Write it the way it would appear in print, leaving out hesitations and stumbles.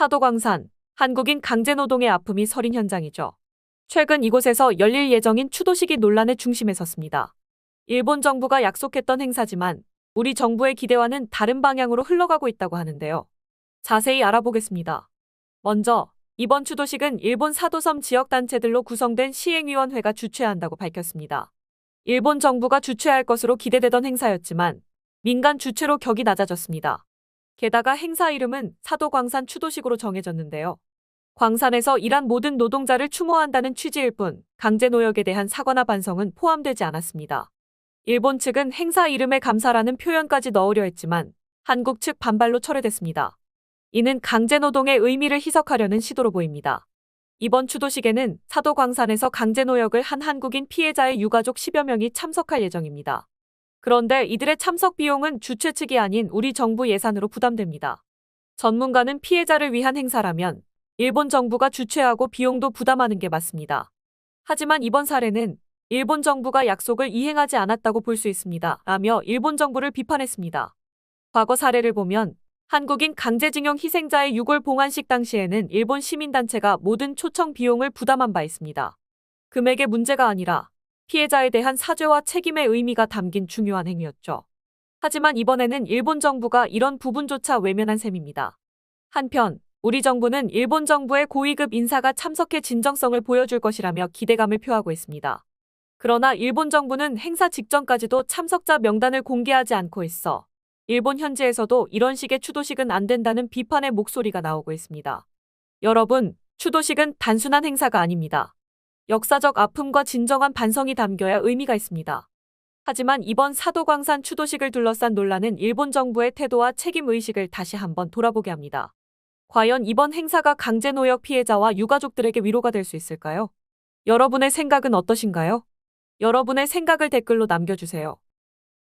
사도광산, 한국인 강제노동의 아픔이 서린 현장이죠. 최근 이곳에서 열릴 예정인 추도식이 논란의 중심에 섰습니다. 일본 정부가 약속했던 행사지만 우리 정부의 기대와는 다른 방향으로 흘러가고 있다고 하는데요. 자세히 알아보겠습니다. 먼저 이번 추도식은 일본 사도섬 지역단체들로 구성된 시행위원회가 주최한다고 밝혔습니다. 일본 정부가 주최할 것으로 기대되던 행사였지만 민간 주최로 격이 낮아졌습니다. 게다가 행사 이름은 사도광산 추도식으로 정해졌는데요. 광산에서 일한 모든 노동자를 추모한다는 취지일 뿐 강제노역에 대한 사과나 반성은 포함되지 않았습니다. 일본 측은 행사 이름에 감사라는 표현까지 넣으려 했지만 한국 측 반발로 철회됐습니다. 이는 강제노동의 의미를 희석하려는 시도로 보입니다. 이번 추도식에는 사도광산에서 강제노역을 한 한국인 피해자의 유가족 10여 명이 참석할 예정입니다. 그런데 이들의 참석 비용은 주최 측이 아닌 우리 정부 예산으로 부담됩니다. 전문가는 피해자를 위한 행사라면 일본 정부가 주최하고 비용도 부담하는 게 맞습니다. 하지만 이번 사례는 일본 정부가 약속을 이행하지 않았다고 볼 수 있습니다. 라며 일본 정부를 비판했습니다. 과거 사례를 보면 한국인 강제징용 희생자의 유골 봉안식 당시에는 일본 시민단체가 모든 초청 비용을 부담한 바 있습니다. 금액의 문제가 아니라 피해자에 대한 사죄와 책임의 의미가 담긴 중요한 행위였죠. 하지만 이번에는 일본 정부가 이런 부분조차 외면한 셈입니다. 한편 우리 정부는 일본 정부의 고위급 인사가 참석해 진정성을 보여줄 것이라며 기대감을 표하고 있습니다. 그러나 일본 정부는 행사 직전까지도 참석자 명단을 공개하지 않고 있어 일본 현지에서도 이런 식의 추도식은 안 된다는 비판의 목소리가 나오고 있습니다. 여러분, 추도식은 단순한 행사가 아닙니다. 역사적 아픔과 진정한 반성이 담겨야 의미가 있습니다. 하지만 이번 사도광산 추도식을 둘러싼 논란은 일본 정부의 태도와 책임의식을 다시 한번 돌아보게 합니다. 과연 이번 행사가 강제노역 피해자와 유가족들에게 위로가 될 수 있을까요? 여러분의 생각은 어떠신가요? 여러분의 생각을 댓글로 남겨주세요.